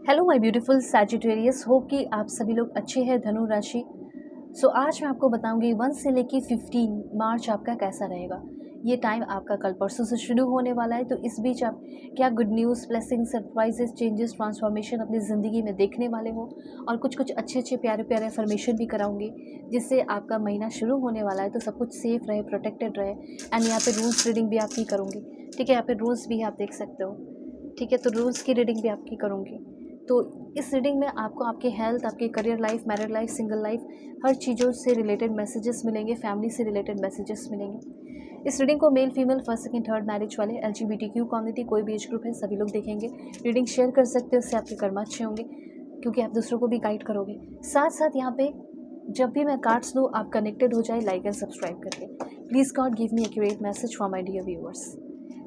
Hello my beautiful Sagittarius, hope कि आप सभी लोग अच्छे हैं। धनु राशि। आज मैं आपको बताऊंगी 1 से लेके 15 मार्च आपका कैसा रहेगा। ये टाइम आपका कल परसों से शुरू होने वाला है, तो इस बीच आप क्या good news, blessing, surprises, changes, transformation अपनी ज़िंदगी में देखने वाले हो। और कुछ कुछ अच्छे अच्छे प्यारे प्यारे इन्फॉर्मेशन भी कराऊंगी, जिससे आपका महीना शुरू होने वाला है तो सब कुछ सेफ रहे, प्रोटेक्टेड रहे। एंड यहाँ पे रूल्स रीडिंग भी आपकी करूँगी। ठीक है, यहाँ पे रूल्स भी आप देख सकते हो। ठीक है, तो रूल्स की रीडिंग भी आपकी करूँगी। तो इस रीडिंग में आपको आपके हेल्थ, आपके career life, married life, single life, हर चीज़ों से रिलेटेड मैसेजेस मिलेंगे, फैमिली से रिलेटेड मैसेजेस मिलेंगे। इस रीडिंग को male female, first second third marriage वाले, LGBTQ कम्युनिटी, कोई भी एज ग्रुप है, सभी लोग देखेंगे। रीडिंग शेयर कर सकते हो, उससे आपके कर्म अच्छे होंगे क्योंकि आप दूसरों को भी गाइड करोगे। साथ साथ यहाँ पे जब भी मैं कार्ड्स दूँ, आप कनेक्टेड हो जाए लाइक एंड सब्सक्राइब करके। Please God give me accurate message for my dear viewers.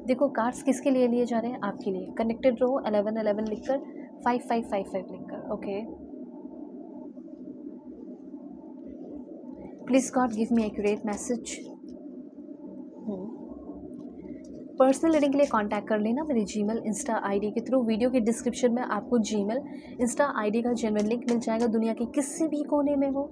देखो, कार्ड्स किसके लिए लिए जा रहे हैं? आपके लिए। कनेक्टेड रहो, 1111 लिखकर, 5555 लिखकर। Okay, please God give me accurate message. Personal reading के लिए कांटेक्ट कर लेना मेरी जीमेल, इंस्टा आईडी के थ्रू। वीडियो के डिस्क्रिप्शन में आपको जीमेल, इंस्टा आईडी का जेन्युइन लिंक मिल जाएगा। दुनिया के किसी भी कोने में हो,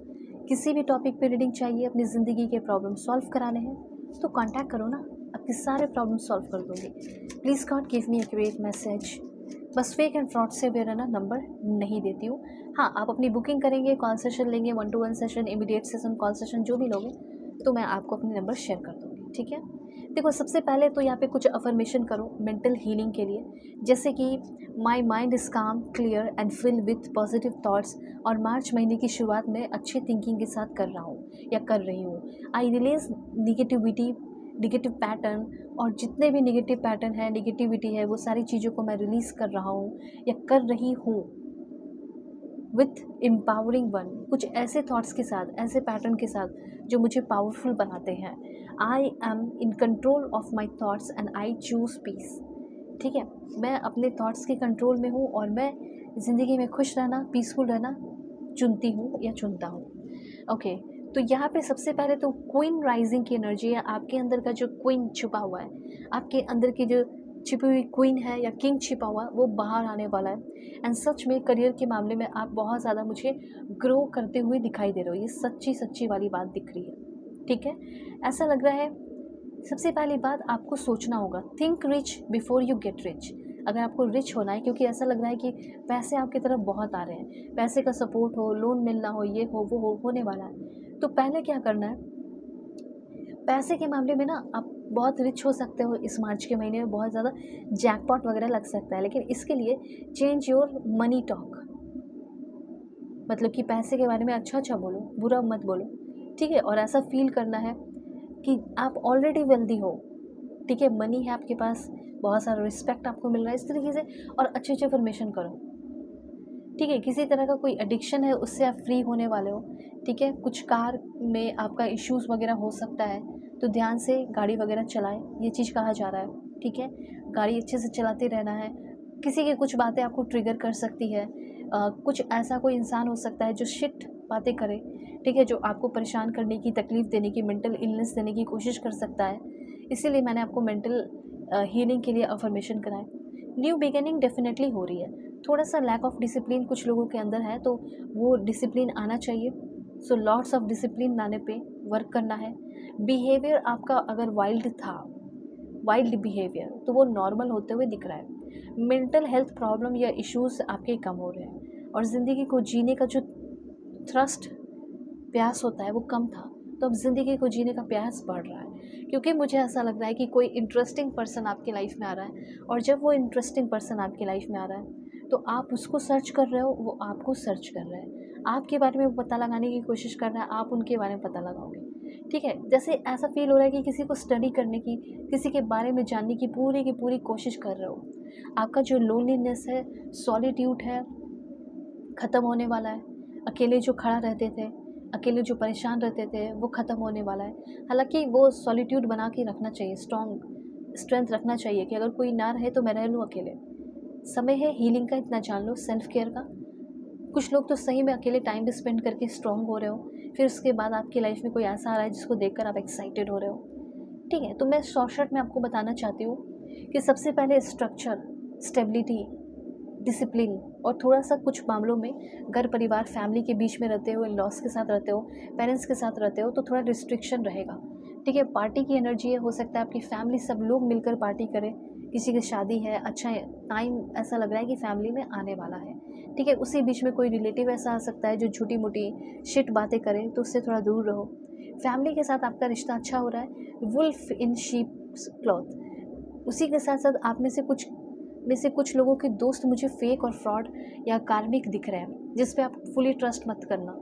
किसी भी टॉपिक पे रीडिंग चाहिए, अपनी ज़िंदगी के प्रॉब्लम सॉल्व कराने हैं, तो कांटेक्ट करो ना, आपके सारे प्रॉब्लम सॉल्व कर दूँगी। Please God give me accurate message. बस फेक एंड फ्रॉड से अवेयर रहना, नंबर नहीं देती हूँ। हाँ, आप अपनी बुकिंग करेंगे, कॉल सेशन लेंगे, 1-to-1 session, immediate session, call session जो भी लोगे, तो मैं आपको अपने नंबर शेयर कर दूँगी। ठीक है, देखो, सबसे पहले तो यहाँ पे कुछ अफर्मेशन करो मेंटल हीलिंग के लिए, जैसे कि my mind is calm, clear and fill with positive thoughts. और मार्च महीने की शुरुआत में अच्छी थिंकिंग के साथ कर रहा हूँ या कर रही हूँ। I release negativity, negative pattern, और जितने भी निगेटिव पैटर्न है, निगेटिविटी है, वो सारी चीज़ों को मैं रिलीज़ कर रहा हूँ या कर रही हूँ विथ एम्पावरिंग वन। कुछ ऐसे थॉट्स के साथ, ऐसे पैटर्न के साथ जो मुझे पावरफुल बनाते हैं। I am in control of my thoughts and I choose peace. ठीक है, मैं अपने थॉट्स के कंट्रोल में हूँ और मैं ज़िंदगी में खुश रहना, पीसफुल रहना चुनती हूँ या चुनता हूँ। ओके, तो यहाँ पे सबसे पहले तो क्वीन राइजिंग की एनर्जी है। आपके अंदर का जो क्वीन छुपा हुआ है, आपके अंदर की जो छिपी हुई क्वीन है या किंग छिपा हुआ, वो बाहर आने वाला है। एंड सच में करियर के मामले में आप बहुत ज़्यादा मुझे ग्रो करते हुए दिखाई दे रहे हो। ये सच्ची सच्ची वाली बात दिख रही है। ठीक है, ऐसा लग रहा है। सबसे पहली बात, आपको सोचना होगा, think rich before you get rich. अगर आपको रिच होना है, क्योंकि ऐसा लग रहा है कि पैसे आपकी तरफ बहुत आ रहे हैं, पैसे का सपोर्ट हो, लोन मिलना हो, ये हो वो हो, होने वाला है, तो पहले क्या करना है? पैसे के मामले में ना आप बहुत रिच हो सकते हो इस मार्च के महीने में, बहुत ज़्यादा जैकपॉट वगैरह लग सकता है, लेकिन इसके लिए चेंज योर मनी टॉक। मतलब कि पैसे के बारे में अच्छा अच्छा बोलो, बुरा मत बोलो। ठीक है, और ऐसा फील करना है कि आप ऑलरेडी वेल्दी हो। ठीक है, मनी है आपके पास, बहुत सारा रिस्पेक्ट आपको मिल रहा है, इस तरीके से। और अच्छे अच्छे इन्फॉर्मेशन करो। ठीक है, किसी तरह का कोई एडिक्शन है, उससे आप फ्री होने वाले हो। ठीक है, कुछ कार में आपका इश्यूज़ वगैरह हो सकता है, तो ध्यान से गाड़ी वगैरह चलाएं, ये चीज़ कहा जा रहा है। ठीक है, गाड़ी अच्छे से चलाते रहना है। किसी की कुछ बातें आपको ट्रिगर कर सकती है। कुछ ऐसा कोई इंसान हो सकता है जो शिट बातें करे। ठीक है, जो आपको परेशान करने की, तकलीफ़ देने की, मेंटल इलनेस देने की कोशिश कर सकता है। इसीलिए मैंने आपको मेंटल हीलिंग के लिए अफर्मेशन कराएं। न्यू बिगिनिंग डेफिनेटली हो रही है। थोड़ा सा लैक ऑफ डिसिप्लिन कुछ लोगों के अंदर है, तो वो डिसिप्लिन आना चाहिए। सो लॉट्स ऑफ डिसिप्लिन लाने पे वर्क करना है। बिहेवियर आपका अगर वाइल्ड था, वाइल्ड बिहेवियर, तो वो नॉर्मल होते हुए दिख रहा है। मेंटल हेल्थ प्रॉब्लम या इश्यूज आपके कम हो रहे हैं, और ज़िंदगी को जीने का जो थ्रस्ट, प्यास होता है, वो कम था, तो अब ज़िंदगी को जीने का प्यास बढ़ रहा है। क्योंकि मुझे ऐसा लग रहा है कि कोई इंटरेस्टिंग पर्सन आपकी लाइफ में आ रहा है, और जब वो इंटरेस्टिंग पर्सन आपकी लाइफ में आ रहा है, तो आप उसको सर्च कर रहे हो, वो आपको सर्च कर रहे हैं। आपके बारे में वो पता लगाने की कोशिश कर रहा है, आप उनके बारे में पता लगाओगे। ठीक है, जैसे ऐसा फील हो रहा है कि किसी को स्टडी करने की, किसी के बारे में जानने की पूरी कोशिश कर रहे हो। आपका जो लोनलीनेस है, सॉलिट्यूड है, ख़त्म होने वाला है। अकेले जो खड़ा रहते थे, अकेले जो परेशान रहते थे, वो ख़त्म होने वाला है। हालाँकि वो सॉलिट्यूड बना के रखना चाहिए, स्ट्रेंथ रखना चाहिए कि अगर कोई ना रहे तो मैं रह लूँ अकेले। समय है हीलिंग का, इतना जान लो, सेल्फ केयर का। कुछ लोग तो सही में अकेले टाइम भी स्पेंड करके स्ट्रॉन्ग हो रहे हो, फिर उसके बाद आपकी लाइफ में कोई ऐसा आ रहा है जिसको देखकर आप एक्साइटेड हो रहे हो। ठीक है, तो मैं शॉर्ट में आपको बताना चाहती हूँ कि सबसे पहले स्ट्रक्चर, स्टेबिलिटी, डिसिप्लिन, और थोड़ा सा कुछ मामलों में घर परिवार फैमिली के बीच में रहते हो, इन लॉस के साथ रहते हो, पेरेंट्स के साथ रहते हो, तो थोड़ा रिस्ट्रिक्शन रहेगा। ठीक है, पार्टी की एनर्जी है, हो सकता है आपकी फैमिली सब लोग मिलकर पार्टी करें, किसी की शादी है, अच्छा टाइम ऐसा लग रहा है कि फैमिली में आने वाला है। ठीक है, उसी बीच में कोई रिलेटिव ऐसा आ सकता है जो छोटी मोटी शिट बातें करे, तो उससे थोड़ा दूर रहो। फैमिली के साथ आपका रिश्ता अच्छा हो रहा है। वुल्फ इन शीप्स क्लॉथ, उसी के साथ साथ आप में से कुछ लोगों के दोस्त मुझे फेक और फ्रॉड या कार्मिक दिख रहे हैं, जिस पे आप फुली ट्रस्ट मत करना,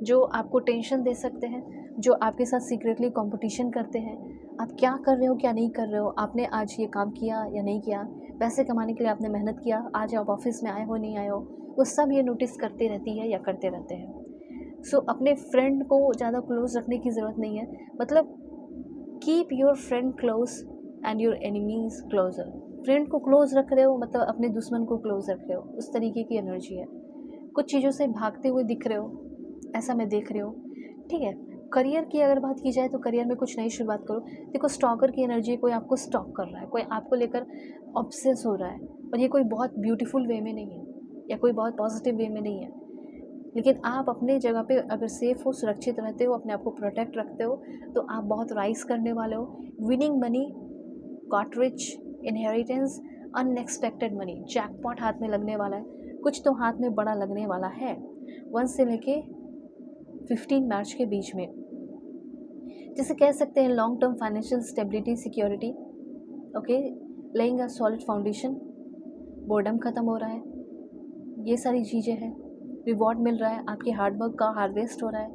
जो आपको टेंशन दे सकते हैं, जो आपके साथ सीक्रेटली कंपटीशन करते हैं। आप क्या कर रहे हो क्या नहीं कर रहे हो, आपने आज ये काम किया या नहीं किया, पैसे कमाने के लिए आपने मेहनत किया, आज आप ऑफिस में आए हो नहीं आए हो, वो सब ये नोटिस करते रहती है या करते रहते हैं। सो अपने फ्रेंड को ज़्यादा क्लोज रखने की ज़रूरत नहीं है, मतलब keep your friend close and your enemies closer. Friend को क्लोज रख रहे हो मतलब अपने दुश्मन को क्लोज रख रहे हो, उस तरीके की एनर्जी है। कुछ चीज़ों से भागते हुए दिख रहे हो, ऐसा मैं देख रही हूँ। ठीक है, करियर की अगर बात की जाए तो करियर में कुछ नई शुरुआत करो। देखो स्टॉकर की एनर्जी, कोई आपको स्टॉक कर रहा है, कोई आपको लेकर ऑब्सेस हो रहा है, और ये कोई बहुत ब्यूटीफुल वे में नहीं है या कोई बहुत पॉजिटिव वे में नहीं है, लेकिन आप अपने जगह पे अगर सेफ़ हो, सुरक्षित रहते हो, अपने आप को प्रोटेक्ट रखते हो, तो आप बहुत राइज़ करने वाले हो। Winning money, got rich, inheritance, unexpected money, jackpot हाथ में लगने वाला है, कुछ तो हाथ में बड़ा लगने वाला है 1 से लेके 15 मार्च के बीच में। जिसे कह सकते हैं long term financial stability, security, okay, laying a solid foundation, boredom ख़त्म हो रहा है, ये सारी चीज़ें हैं। रिवॉर्ड मिल रहा है, आपके हार्डवर्क का हार्वेस्ट हो रहा है,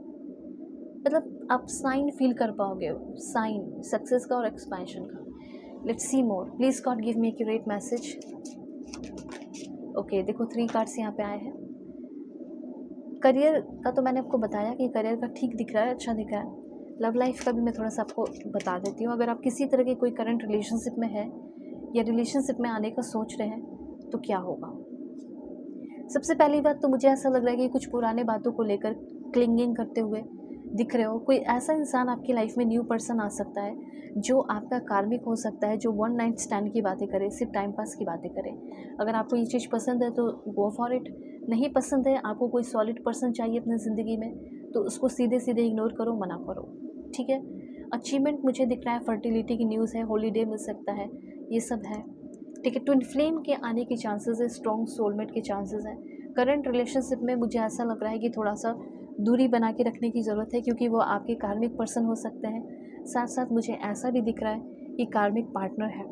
मतलब आप साइन फील कर पाओगे, साइन सक्सेस का और एक्सपेंशन का। Let's see more, please God give me accurate message. Okay, देखो 3 कार्ड्स यहाँ पे आए हैं। करियर का तो मैंने आपको बताया कि करियर का ठीक दिख रहा है, अच्छा दिख रहा है। लव लाइफ का भी मैं थोड़ा सा आपको बता देती हूँ। अगर आप किसी तरह के कोई करंट रिलेशनशिप में है या रिलेशनशिप में आने का सोच रहे हैं तो क्या होगा। सबसे पहली बात तो मुझे ऐसा लग रहा है कि कुछ पुराने बातों को लेकर क्लिंगिंग करते हुए दिख रहे हो। कोई ऐसा इंसान आपकी लाइफ में, न्यू पर्सन आ सकता है जो आपका कार्मिक हो सकता है, जो वन नाइट स्टैंड की बातें करे, सिर्फ टाइम पास की बातें करे। अगर आपको ये चीज़ पसंद है तो गो फॉर इट, नहीं पसंद है, आपको कोई सॉलिड पर्सन चाहिए अपनी ज़िंदगी में, तो उसको सीधे सीधे इग्नोर करो, मना करो। ठीक है, अचीवमेंट मुझे दिख रहा है, फर्टिलिटी की न्यूज़ है, हॉलीडे मिल सकता है, ये सब है। ठीक है, ट्विन फ्लेम के आने के चांसेस है, स्ट्रॉन्ग सोलमेट के चांसेस हैं। करंट रिलेशनशिप में मुझे ऐसा लग रहा है कि थोड़ा सा दूरी बना के रखने की ज़रूरत है, क्योंकि वो आपके कार्मिक पर्सन हो सकते हैं। साथ साथ मुझे ऐसा भी दिख रहा है कि कार्मिक पार्टनर है।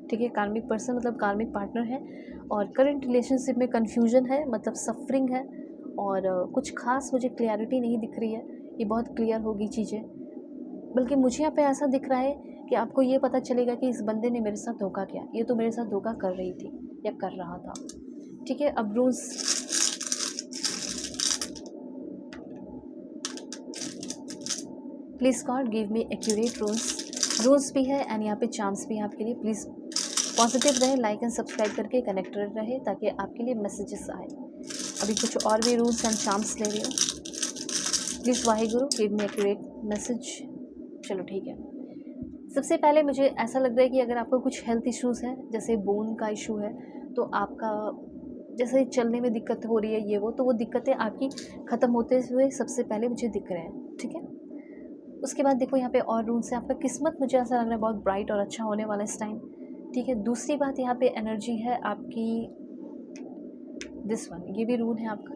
ठीक है, कार्मिक पर्सन मतलब कार्मिक पार्टनर है, और करंट रिलेशनशिप में कन्फ्यूजन है, मतलब सफरिंग है, और कुछ खास मुझे क्लियरिटी नहीं दिख रही है। ये बहुत क्लियर होगी चीज़ें, बल्कि मुझे यहाँ पे ऐसा दिख रहा है कि आपको ये पता चलेगा कि इस बंदे ने मेरे साथ धोखा किया, ये तो मेरे साथ धोखा कर रही थी या कर रहा था। ठीक है, अब rules, please God give me accurate rules भी है एंड यहाँ पे चार्म्स भी है आपके लिए। प्लीज़ पॉजिटिव रहे, लाइक एंड सब्सक्राइब करके कनेक्टेड रहे ताकि आपके लिए मैसेजेस आए। अभी कुछ और भी रूल्स एंड चार्म्स ले रही हूँ। Please Waheguru give me accurate message. चलो ठीक है, सबसे पहले मुझे ऐसा लग रहा है कि अगर आपको कुछ हेल्थ इश्यूज़ हैं, जैसे बोन का इशू है, तो आपका जैसे चलने में दिक्कत हो रही है, ये वो, तो वो दिक्कतें आपकी ख़त्म होते हुए सबसे पहले मुझे दिख रहे हैं। ठीक है, उसके बाद देखो यहाँ पे और रूल्स है। आपका किस्मत मुझे ऐसा लग रहा है बहुत ब्राइट और अच्छा होने वाला इस टाइम। ठीक है, दूसरी बात यहाँ पे एनर्जी है आपकी, दिस वन, ये भी रून है आपका,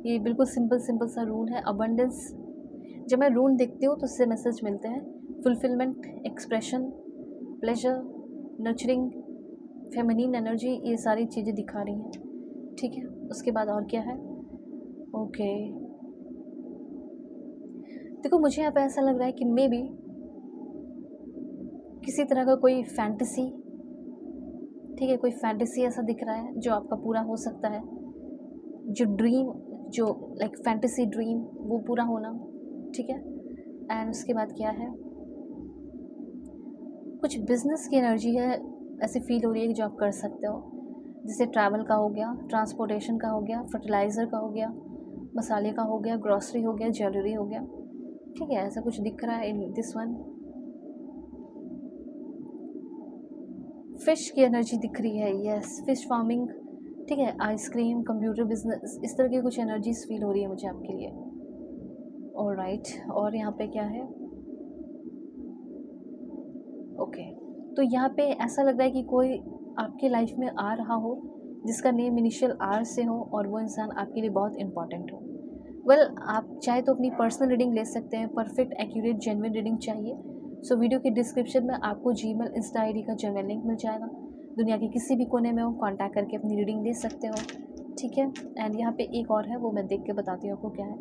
ये बिल्कुल सिंपल सा रून है, अबंडेंस। जब मैं रून देखती हूँ तो उससे मैसेज मिलते हैं fulfilment, expression, pleasure, nurturing, feminine energy, ये सारी चीज़ें दिखा रही हैं। ठीक है, उसके बाद और क्या है। ओके, देखो मुझे यहाँ पे ऐसा लग रहा है कि मे बी किसी तरह का कोई फैंटेसी, ठीक है, कोई फैंटेसी ऐसा दिख रहा है जो आपका पूरा हो सकता है, जो ड्रीम, जो लाइक फैंटेसी ड्रीम, वो पूरा होना। ठीक है, एंड उसके बाद क्या है, कुछ बिजनेस की एनर्जी है, ऐसी फील हो रही है कि जो आप कर सकते हो, जैसे ट्रैवल का हो गया, ट्रांसपोर्टेशन का हो गया, फर्टिलाइज़र का हो गया, मसाले का हो गया, ग्रॉसरी हो गया, ज्वेलरी हो गया। ठीक है, ऐसा कुछ दिख रहा है इन दिस वन। फिश की एनर्जी दिख रही है, यस, फिश फार्मिंग, ठीक है, आइसक्रीम, कंप्यूटर बिजनेस, इस तरह की कुछ एनर्जीज फील हो रही है मुझे आपके लिए। ऑलराइट, और यहाँ पे क्या है? ओके, तो यहाँ पे ऐसा लग रहा है कि कोई आपके लाइफ में आ रहा हो जिसका नेम इनिशियल आर से हो और वो इंसान आपके लिए बहुत इंपॉर्टेंट हो। वेल आप चाहे तो अपनी पर्सनल रीडिंग ले सकते हैं, परफेक्ट एक्यूरेट जेन्युइन रीडिंग चाहिए सो वीडियो के डिस्क्रिप्शन में आपको जीमेल इंस्टा आईडी का जेन्युइन लिंक मिल जाएगा। दुनिया के किसी भी कोने में हो कांटेक्ट करके अपनी रीडिंग ले सकते हो, ठीक है। एंड यहाँ पे एक और है, वो मैं देख के बताती हूँ आपको क्या है।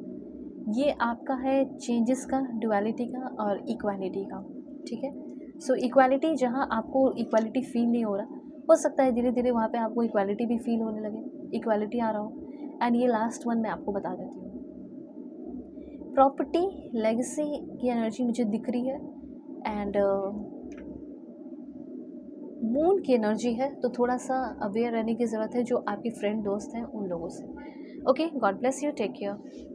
ये आपका है चेंजेस का, ड्युअलिटी का और इक्वालिटी का, ठीक है। सो इक्वालिटी, जहाँ आपको इक्वालिटी फील नहीं हो रहा, हो सकता है धीरे धीरे वहाँ पे आपको इक्वालिटी भी फील होने लगे, इक्वालिटी आ रहा हो। एंड ये लास्ट वन मैं आपको बता देती हूँ, प्रॉपर्टी लेगेसी की एनर्जी मुझे दिख रही है। एंड मून की एनर्जी है, तो थोड़ा सा अवेयर रहने की ज़रूरत है जो आपके फ्रेंड दोस्त हैं उन लोगों से। Okay, God bless you, take care.